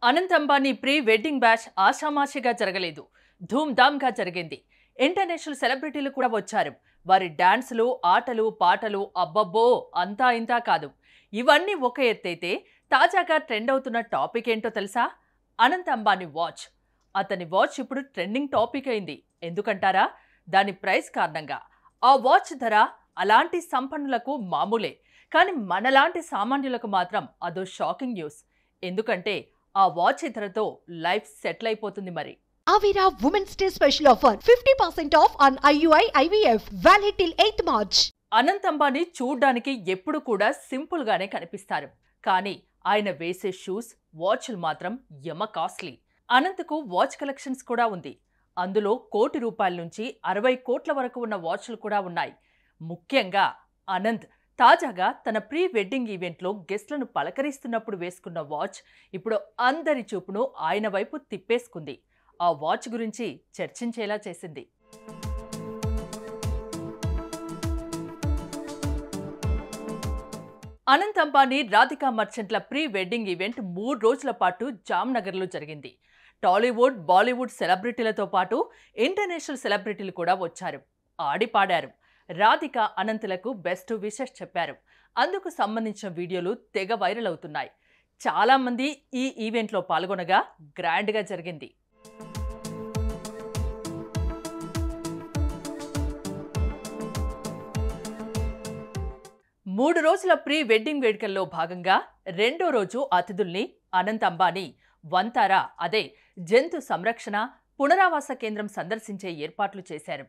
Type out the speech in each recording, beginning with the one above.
Anant Ambani pre wedding bash ఆషామాషిగా జరగలేదు. ధూమ్‌ధామ్‌గా జరిగింది. ఇంటర్నేషనల్ సెలబ్రిటీలు కూడా వచ్చారు. వారి డాన్సులు, ఆటలు, పాటలు అబ్బబ్బో అంతా ఇంతా కాదు. ఇవన్నీ ఒక ఎత్తైతే తాజాగా ట్రెండ్ అవుతున్న టాపిక్ ఏంటో తెలుసా? అనంత్ అంబానీ వాచ్. అతని వాచ్ ఇప్పుడు ట్రెండింగ్ టాపిక్ అయింది. ఎందుకంటారా? దాని ప్రైస్ కారణంగా. ఆ వాచ్ ధర అలాంటి సంపన్నులకు మామూలే. కానీ మనలాంటి సామాన్యులకు మాత్రం అదో షాకింగ్ న్యూస్. ఎందుకంటే ఆ వాచ్ ధరతో లైఫ్ సెటిల్ అయిపోతుంది మరి. Avira Women's Day special offer 50% off on IUI IVF valid till 8th March. Anant Ambani చూడ్డానికి ఎప్పుడు కూడా సింపుల్ గానే కనిపిస్తారు. కానీ ఆయన వేసే షూస్, వాచ్లు మాత్రం యమ కాస్ట్లీ. అనంత్కు వాచ్ కలెక్షన్స్ కూడా ఉంది. అందులో ₹1,00,00,000 నుంచి 60 కోట్ల వరకు ఉన్న వాచ్లు కూడా ఉన్నాయి. ముఖ్యంగా అనంత్ తాజాగా తన ప్రీ వెడ్డింగ్ ఈవెంట్లో గెస్ట్లను పలకరిస్తున్నప్పుడు వేసుకున్న వాచ్ ఇప్పుడు అందరి చూపును ఆయన వైపు తిప్పేసుకుంది. ఆ వాచ్ గురించి చర్చించేలా చేసింది. అనంత్ అంబానీ, రాధికా మర్చెంట్ల ప్రీ వెడ్డింగ్ ఈవెంట్ 3 రోజుల పాటు జామ్నగర్లో జరిగింది. టాలీవుడ్, బాలీవుడ్ సెలబ్రిటీలతో పాటు ఇంటర్నేషనల్ సెలబ్రిటీలు కూడా వచ్చారు. ఆడిపాడారు. రాధిక అనంతులకు బెస్ట్ విషెస్ చెప్పారు. అందుకు సంబంధించిన వీడియోలు తెగ వైరల్ అవుతున్నాయి. చాలా మంది ఈ ఈవెంట్లో పాల్గొనగా గ్రాండ్గా జరిగింది. మూడు రోజుల ప్రీ వెడ్డింగ్ వేడుకల్లో భాగంగా రెండో రోజు అతిథుల్ని అనంత్ అంబానీ వంతారా, అదే జంతు సంరక్షణ పునరావాస కేంద్రం సందర్శించే ఏర్పాట్లు చేశారు.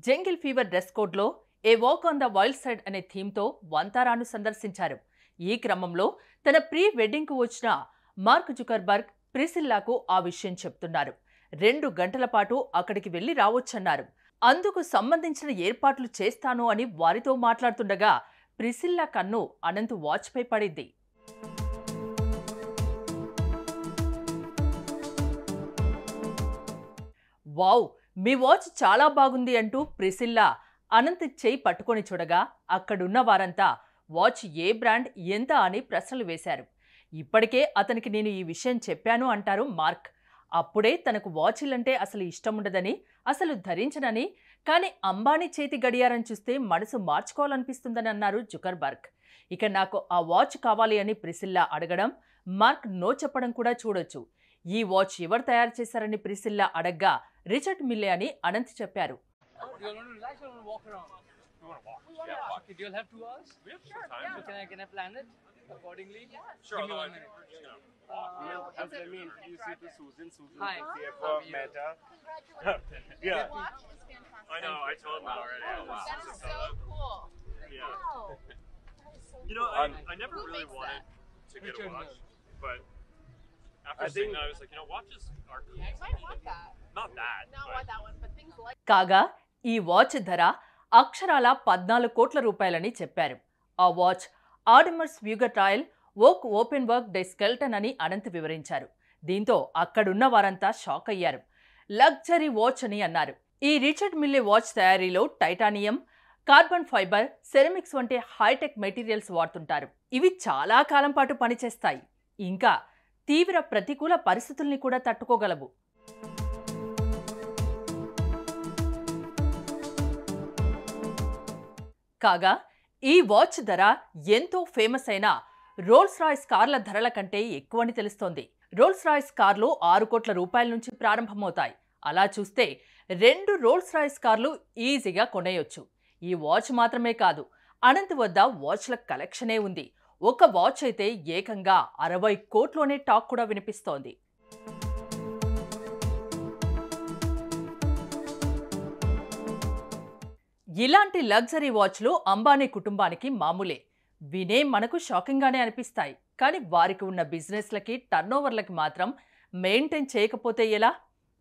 జంగిల్ ఫీవర్ డ్రెస్ కోడ్లో a walk on the wild side అనే థీమ్తో వంతారాను సందర్శించారు. ఈ క్రమంలో తన ప్రీ వెడ్డింగ్కు వచ్చిన మార్క్ జుకర్బర్గ్ ప్రిసిల్లాకు ఆ విషయం చెప్తున్నారు. 2 గంటల పాటు అక్కడికి వెళ్లి రావచ్చన్నారు. అందుకు సంబంధించిన ఏర్పాట్లు చేస్తాను అని వారితో మాట్లాడుతుండగా ప్రిసిల్లా కన్ను అనంత్ వాచ్పై పడింది. వావ్, మీ వాచ్ చాలా బాగుంది అంటూ ప్రిసిల్లా అనంత్ చేయి పట్టుకొని చూడగా అక్కడున్న వారంతా వాచ్ ఏ బ్రాండ్, ఎంత అని ప్రశ్నలు వేశారు. ఇప్పటికే అతనికి నేను ఈ విషయం చెప్పాను అంటారు మార్క్. అప్పుడే తనకు వాచ్లంటే అసలు ఇష్టముండదని, అసలు ధరించనని, కానీ అంబానీ చేతి గడియారం చూస్తే మనసు మార్చుకోవాలనిపిస్తుందని అన్నారు జుకర్బర్గ్. ఇక నాకు ఆ వాచ్ కావాలి అని ప్రిసిల్లా అడగడం, మార్క్ నో చెప్పడం కూడా చూడొచ్చు. ఈ వాచ్ ఎవరు తయారు చేశారని ప్రిసిల్లా అడగ్గా రిచర్డ్ మిల్లే అని అనంత్ చెప్పారు. Accordingly, sure. Give me 1 minute. Let me introduce you to Susan. Susan, hi. CFO Meta. Yeah. I know. I told him already. That is so cool. Yeah. Wow. You know, I never really wanted to get a watch, but after seeing that, I was like, you know, watches are cool. You might want that. Not that. Not want that one, but things like. కాగా ఈ watch ధర అక్షరాల 14 కోట్ల రూపాయలని చెప్పారు. ఆ watch ఆడమర్స్ వ్యూగట్ royal ఓక్ open work day skeleton అని అనంత్ వివరించారు. దీంతో అక్కడున్న వారంతా షాక్ అయ్యారు. లగ్జరీ వాచ్ అని అన్నారు. ఈ రిచర్డ్ మిల్లే వాచ్ తయారీలో టైటానియం, కార్బన్ ఫైబర్, సెరమిక్స్ వంటి హైటెక్ మెటీరియల్స్ వాడుతుంటారు. ఇవి చాలా కాలం పాటు పనిచేస్తాయి. ఇంకా తీవ్ర ప్రతికూల పరిస్థితుల్ని కూడా తట్టుకోగలవు. కాగా ఈ వాచ్ ధర ఎంతో ఫేమస్ అయిన రోల్స్ రాయ్స్ కార్ల ధరల కంటే ఎక్కువని తెలుస్తోంది. రోల్స్ రాయ్స్ కార్లు 6 కోట్ల రూపాయల నుంచి ప్రారంభమవుతాయి. అలా చూస్తే 2 రోల్స్ రాయ్స్ కార్లు ఈజీగా కొనేయొచ్చు. ఈ వాచ్ మాత్రమే కాదు, అనంత్ వద్ద వాచ్ల కలెక్షనే ఉంది. ఒక వాచ్ అయితే ఏకంగా 60 కోట్లోనే టాక్ కూడా వినిపిస్తోంది. ఇలాంటి లగ్జరీ వాచ్లు అంబానీ కుటుంబానికి మామూలే. వినే మనకు షాకింగ్గానే అనిపిస్తాయి. కానీ వారికి ఉన్న బిజినెస్లకి, టర్నోవర్లకి మాత్రం మెయింటైన్ చేయకపోతే ఎలా?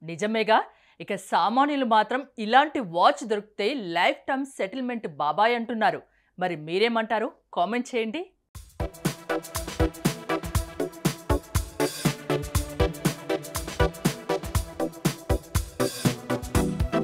నిజమేగా. ఇక సామాన్యులు మాత్రం ఇలాంటి వాచ్ దొరికితే లైఫ్ టైమ్ సెటిల్మెంట్ బాబాయ్ అంటున్నారు. మరి మీరేమంటారు? కామెంట్ చేయండి.